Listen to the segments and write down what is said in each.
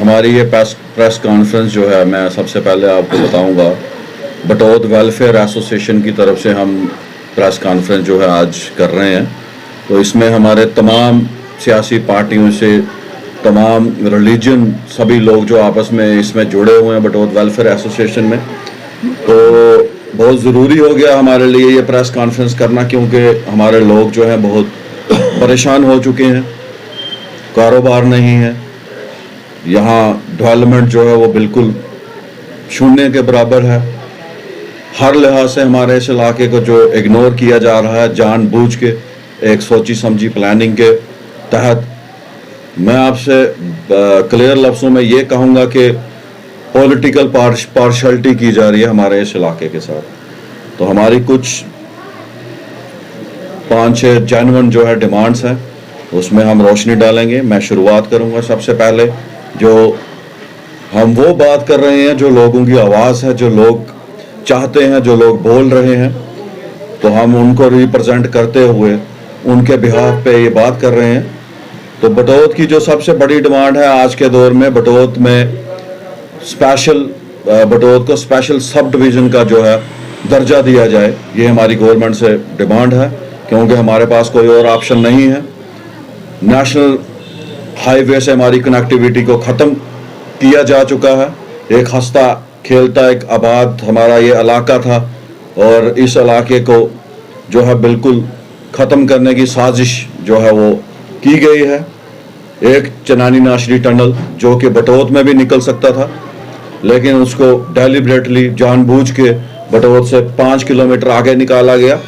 हमारी ये press conference जो है, मैं सबसे पहले आपको बताऊंगा, बटौत वेलफेयर एसोसिएशन की तरफ से हम प्रेस कॉन्फ्रेंस जो है आज कर रहे हैं। तो इसमें हमारे तमाम सियासी पार्टियों से, तमाम रिलीजन, सभी लोग जो आपस में इसमें जुड़े हुए हैं बटौत वेलफेयर एसोसिएशन में। तो बहुत ज़रूरी हो गया हमारे लिए ये प्रेस कॉन्फ्रेंस करना, क्योंकि हमारे लोग जो हैं बहुत परेशान हो चुके हैं, कारोबार नहीं है, यहाँ डेवलपमेंट जो है वो बिल्कुल शून्य के बराबर है। हर लिहाज से हमारे इस इलाके को जो इग्नोर किया जा रहा है जानबूझ के, एक सोची समझी प्लानिंग के तहत। मैं आपसे क्लियर लफ्ज़ों में ये कहूँगा कि पॉलिटिकल पार्शलिटी की जा रही है हमारे इस इलाके के साथ। तो हमारी कुछ 5-6 जेन्युइन जो है डिमांड्स हैं, उसमें हम रोशनी डालेंगे। मैं शुरुआत करूँगा सबसे पहले, जो हम वो बात कर रहे हैं जो लोगों की आवाज़ है, जो लोग चाहते हैं, जो लोग बोल रहे हैं, तो हम उनको रिप्रेजेंट करते हुए उनके बिहाफ पे ये बात कर रहे हैं। तो बटौत की जो सबसे बड़ी डिमांड है आज के दौर में, बटौत को स्पेशल सब डिवीज़न का जो है दर्जा दिया जाए। ये हमारी गवर्नमेंट से डिमांड है, क्योंकि हमारे पास कोई और ऑप्शन नहीं है। नेशनल हाईवे से हमारी कनेक्टिविटी को ख़त्म किया जा चुका है। एक हंसता खेलता एक आबाद हमारा ये इलाका था, और इस इलाके को जो है बिल्कुल ख़त्म करने की साजिश जो है वो की गई है। एक चनानी नाशरी टनल जो कि बटौत में भी निकल सकता था, लेकिन उसको डेलिब्रेटली जानबूझ के बटौत से 5 किलोमीटर आगे निकाला गया।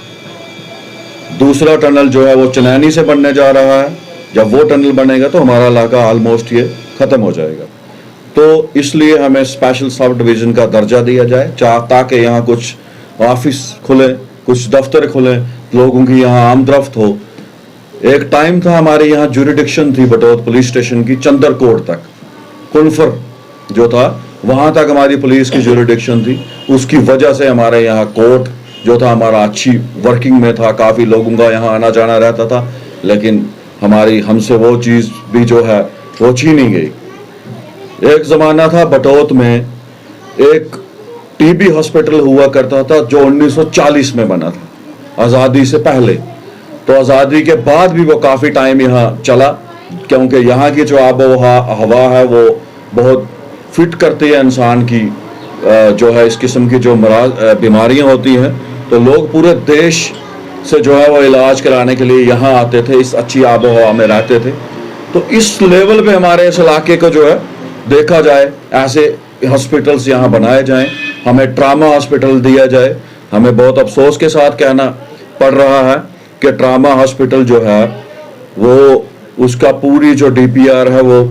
दूसरा टनल जो है वो चनैनी से बनने जा रहा है। जब वो टनल बनेगा तो हमारा इलाका ऑलमोस्ट ये ख़त्म हो जाएगा। तो इसलिए हमें स्पेशल सब डिवीज़न का दर्जा दिया जाए, ताकि यहाँ कुछ ऑफिस खुले, कुछ दफ्तर खुले, लोगों की यहाँ आमदरफ्त हो। एक टाइम था हमारे यहाँ जुरिडिक्शन थी बटौत पुलिस स्टेशन की, चंदरकोट तक, कुनफर जो था वहाँ तक हमारी पुलिस की जुरिडिक्शन थी। उसकी वजह से हमारे यहाँ कोर्ट जो था हमारा अच्छी वर्किंग में था, काफ़ी लोगों का यहाँ आना जाना रहता था, लेकिन हमसे वो चीज़ भी जो है वो छीनी गई। एक ज़माना था बटौत में एक टीबी हॉस्पिटल हुआ करता था जो 1940 में बना था, आज़ादी से पहले। तो आज़ादी के बाद भी वो काफ़ी टाइम यहाँ चला, क्योंकि यहाँ की जो आबो हवा है वो बहुत फिट करती है इंसान की जो है इस किस्म की जो बीमारियाँ होती हैं। तो लोग पूरे देश से जो है वो इलाज कराने के लिए यहाँ आते थे, इस अच्छी आबो हवा में रहते थे। तो इस लेवल पे हमारे इस इलाके को जो है देखा जाए, ऐसे हॉस्पिटल्स यहाँ बनाए जाएं, हमें ट्रामा हॉस्पिटल दिया जाए। हमें बहुत अफसोस के साथ कहना पड़ रहा है कि ट्रामा हॉस्पिटल जो है वो उसका पूरी जो DPR है वो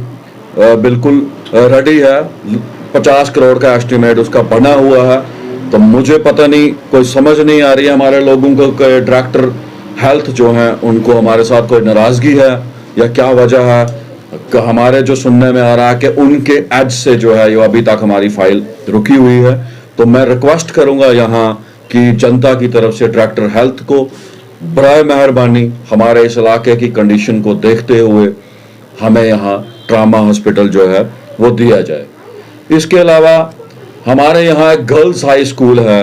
बिल्कुल रेडी है। 50 करोड़ का एस्टिमेट उसका बना हुआ है। तो मुझे पता नहीं, कोई समझ नहीं आ रही है हमारे लोगों को कि डायरेक्टर हेल्थ जो हैं उनको हमारे साथ कोई नाराज़गी है या क्या वजह है। हमारे जो सुनने में आ रहा है कि उनके एज से जो है ये अभी तक हमारी फाइल रुकी हुई है। तो मैं रिक्वेस्ट करूंगा यहाँ की जनता की तरफ से डायरेक्टर हेल्थ को बराए मेहरबानी हमारे इस इलाके की कंडीशन को देखते हुए हमें यहाँ ट्रामा हॉस्पिटल जो है वो दिया जाए। इसके अलावा हमारे यहाँ एक गर्ल्स हाई स्कूल है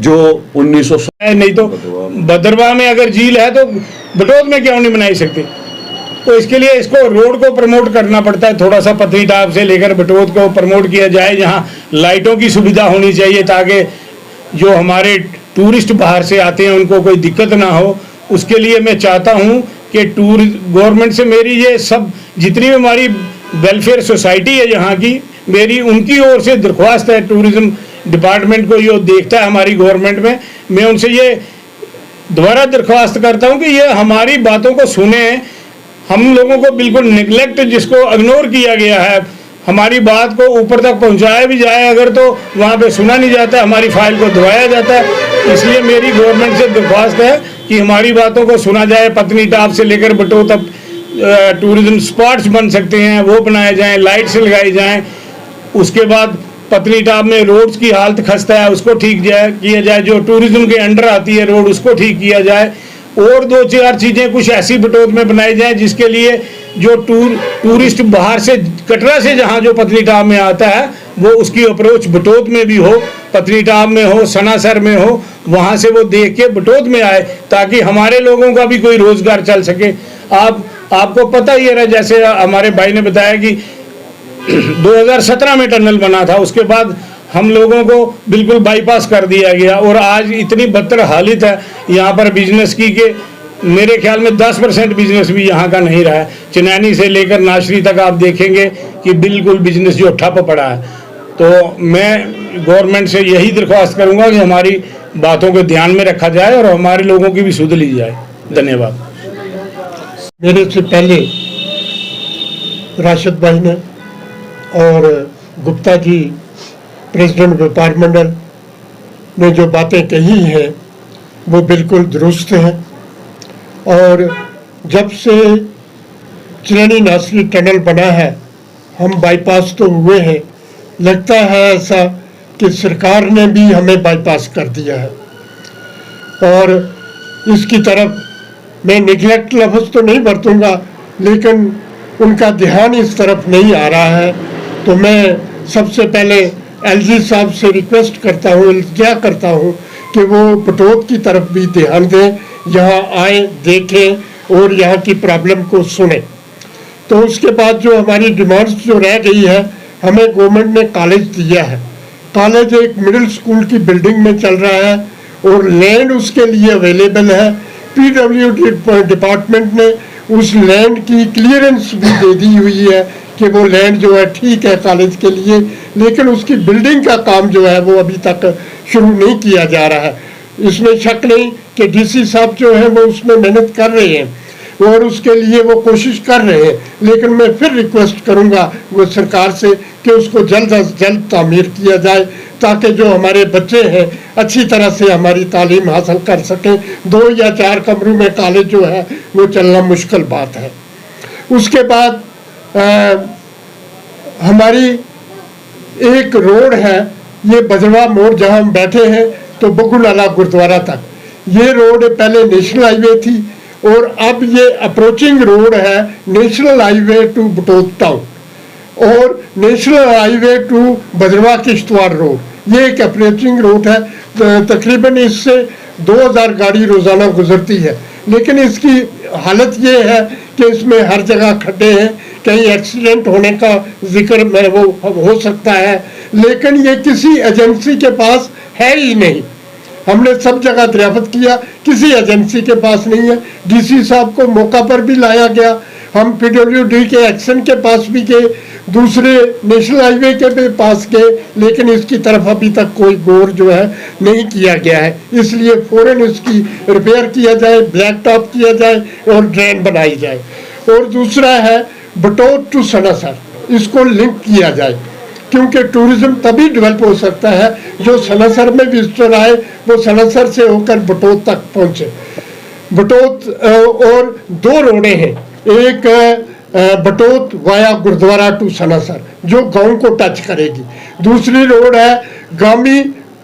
जो 1900 नहीं तो भद्रवाह में अगर झील है तो बटौत में क्यों नहीं बनाई सकते। तो इसके लिए इसको रोड को प्रमोट करना पड़ता है, थोड़ा सा पत्नीटाप से लेकर बटौत को प्रमोट किया जाए, जहाँ लाइटों की सुविधा होनी चाहिए ताकि जो हमारे टूरिस्ट बाहर से आते हैं उनको कोई दिक्कत ना हो। उसके लिए मैं चाहता हूँ कि गवर्नमेंट से मेरी ये सब जितनी भी हमारी वेलफेयर सोसाइटी है यहाँ की, मेरी उनकी ओर से दरख्वास्त है, टूरिज्म डिपार्टमेंट को ये देखता है हमारी गवर्नमेंट में, मैं उनसे ये दोबारा दरख्वास्त करता हूँ कि ये हमारी बातों को सुने। हम लोगों को बिल्कुल निगलेक्ट, जिसको इग्नोर किया गया है, हमारी बात को ऊपर तक पहुंचाया भी जाए अगर तो वहाँ पे सुना नहीं जाता, हमारी फाइल को दबाया जाता है। इसलिए मेरी गवर्नमेंट से दरख्वास्त है कि हमारी बातों को सुना जाए। पत्नीटाप से लेकर बटौत तक टूरिज्म स्पॉट्स बन सकते हैं, वो बनाए जाएँ, लाइट्स लगाई जाएँ। उसके बाद पत्नीटाप में रोड्स की हालत खस्ता है, उसको ठीक किया जाए। जो टूरिज्म के अंडर आती है रोड, उसको ठीक किया जाए। और 2-4 चीज़ें कुछ ऐसी बटौत में बनाई जाएँ जिसके लिए जो टूरिस्ट बाहर से कटरा से जहाँ जो पत्नीटाप में आता है वो उसकी अप्रोच बटोत में भी हो, पत्नीटाप में हो, सनासर में हो, वहाँ से वो देख के बटोत में आए ताकि हमारे लोगों का भी कोई रोजगार चल सके। आपको पता ही है, जैसे हमारे भाई ने बताया कि 2017 में टनल बना था, उसके बाद हम लोगों को बिल्कुल बाईपास कर दिया गया और आज इतनी बदतर हालत है यहाँ पर बिजनेस की कि मेरे ख्याल में 10% बिजनेस भी यहाँ का नहीं रहा है। चिनैनी से लेकर नाशरी तक आप देखेंगे कि बिल्कुल बिजनेस जो ठप पड़ा है। तो मैं गवर्नमेंट से यही दरख्वास्त करूँगा कि हमारी बातों को ध्यान में रखा जाए और हमारे लोगों की भी सुध ली जाए। धन्यवाद। मेरे से पहले राशिद भाई ने और गुप्ता जी प्रेसिडेंट व्यापार मंडल ने जो बातें कही हैं वो बिल्कुल दुरुस्त हैं। और जब से चिनैनी नासरी टनल बना है हम बाईपास तो हुए हैं, लगता है ऐसा कि सरकार ने भी हमें बाईपास कर दिया है। और इसकी तरफ मैं निगलेक्ट लफ्ज़ तो नहीं बरतूंगा, लेकिन उनका ध्यान इस तरफ नहीं आ रहा है। तो मैं सबसे पहले एलजी साहब से रिक्वेस्ट करता हूँ, इल्तिजा करता हूँ कि वो बटोत की तरफ भी ध्यान दें, यहाँ आए, देखें और यहाँ की प्रॉब्लम को सुने। तो उसके बाद जो हमारी डिमांड्स जो रह गई है, हमें गवर्नमेंट ने कॉलेज दिया है। कॉलेज एक मिडिल स्कूल की बिल्डिंग में चल रहा है और लैंड उसके लिए अवेलेबल है। पीडब्ल्यूडी डिपार्टमेंट ने उस लैंड की क्लियरेंस भी दे दी हुई है कि वो लैंड जो है ठीक है कॉलेज के लिए, लेकिन उसकी बिल्डिंग का काम जो है वो अभी तक शुरू नहीं किया जा रहा है। इसमें शक नहीं कि डीसी साहब जो है वो उसमें मेहनत कर रहे हैं और उसके लिए वो कोशिश कर रहे हैं, लेकिन मैं फिर रिक्वेस्ट करूंगा वो सरकार से कि उसको जल्द अज जल्द तामीर किया जाए ताकि जो हमारे बच्चे हैं अच्छी तरह से हमारी तालीम हासिल कर सकें। 2 या 4 कमरों में कॉलेज जो है वो चलना मुश्किल बात है। उसके बाद हमारी एक रोड है, ये बजवा मोड़ जहाँ हम बैठे हैं तो बगुलाला गुरुद्वारा तक, ये रोड पहले नेशनल हाईवे थी और अब ये अप्रोचिंग रोड है national highway two Batote town और national highway two Bajarwa Kishtwar road. ये एक अप्रोचिंग रोड है, तकरीबन इससे 2000 गाड़ी रोजाना गुजरती है, लेकिन इसकी हालत ये है कि इसमें हर जगह खड्डे हैं, कहीं एक्सीडेंट होने का जिक्र में वो हो सकता है, लेकिन ये किसी एजेंसी के पास है ही नहीं। हमने सब जगह दरियाफ्त किया, किसी एजेंसी के पास नहीं है। डीसी साहब को मौका पर भी लाया गया, हम पीडब्ल्यूडी के एक्शन के पास भी गए, दूसरे नेशनल हाईवे के भी पास गए, लेकिन इसकी तरफ अभी तक कोई गौर जो है नहीं किया गया है। इसलिए फौरन इसकी रिपेयर किया जाए, ब्लैक टॉप किया जाए और ड्रेन बनाई जाए। और दूसरा है बटोत टू सनासर, इसको लिंक किया जाए, क्योंकि टूरिज्म तभी डेवलप हो सकता है जो सनासर में विजिटर आए वो सनासर से होकर बटोत तक पहुंचे। बटोत और 2 रोडें हैं, एक बटोत वाया गुरुद्वारा टू सनासर जो गांव को टच करेगी, दूसरी रोड है गामी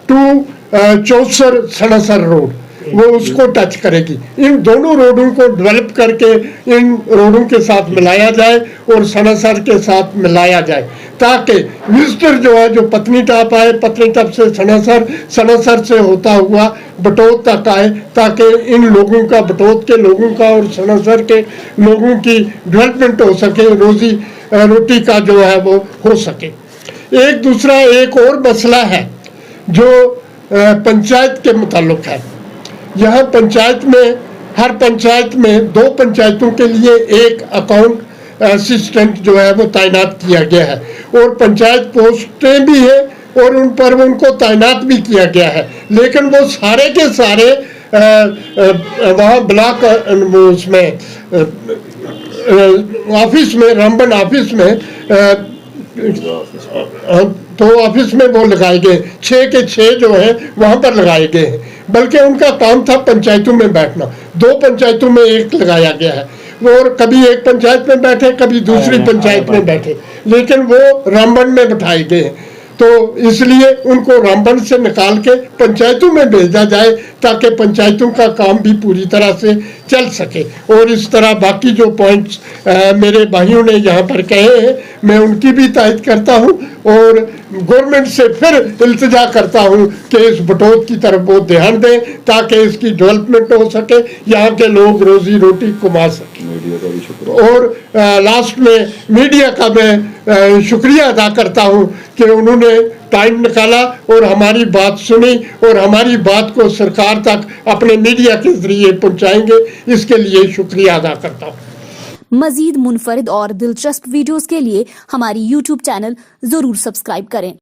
टू चौसर सनासर रोड, वो उसको टच करेगी। इन दोनों रोडों को डेवलप करके इन रोडों के साथ मिलाया जाए और सनासर के साथ मिलाया जाए ताकि विजिटर जो है जो पत्नीटाप आए, पत्नीटाप से सनासर, सनासर से होता हुआ बटोत तक आए, ताकि इन लोगों का, बटोत के लोगों का और सनासर के लोगों की डेवलपमेंट हो सके, रोजी रोटी का जो है वो हो सके। एक दूसरा एक और मसला है जो पंचायत के मुताल्लिक है। यहाँ पंचायत में, हर पंचायत में 2 पंचायतों के लिए एक अकाउंट असिस्टेंट जो है वो तैनात किया गया है और पंचायत पोस्टें भी है और उन पर उनको तैनात भी किया गया है, लेकिन वो सारे के सारे वहाँ ब्लॉक उसमें ऑफिस में, रामबन ऑफिस में तो ऑफिस में वो लगाए गए, 6 के 6 जो है वहाँ पर लगाए गए हैं, बल्कि उनका काम था पंचायतों में बैठना। 2 पंचायतों में एक लगाया गया है, वो कभी एक पंचायत में बैठे, कभी दूसरी पंचायत में बैठे, लेकिन वो रामबन में बैठाए गए हैं। तो इसलिए उनको रामबन से निकाल के पंचायतों में भेजा जाए ताकि पंचायतों का काम भी पूरी तरह से चल सके। और इस तरह बाकी जो पॉइंट्स मेरे भाइयों ने यहाँ पर कहे हैं मैं उनकी भी तायद करता हूँ और गवर्नमेंट से फिर इल्तिजा करता हूँ कि इस बटोत की तरफ वो ध्यान दें ताकि इसकी डेवलपमेंट हो सके, यहाँ के लोग रोजी रोटी कमा सकें। और लास्ट में मीडिया का मैं शुक्रिया अदा करता हूँ कि उन्होंने टाइम निकाला और हमारी बात सुनी और हमारी बात को सरकार तक अपने मीडिया के जरिए पहुँचाएंगे, इसके लिए शुक्रिया अदा करता हूँ। मजीद मुनफरिद और दिलचस्प वीडियोस के लिए हमारी YouTube चैनल जरूर सब्सक्राइब करें।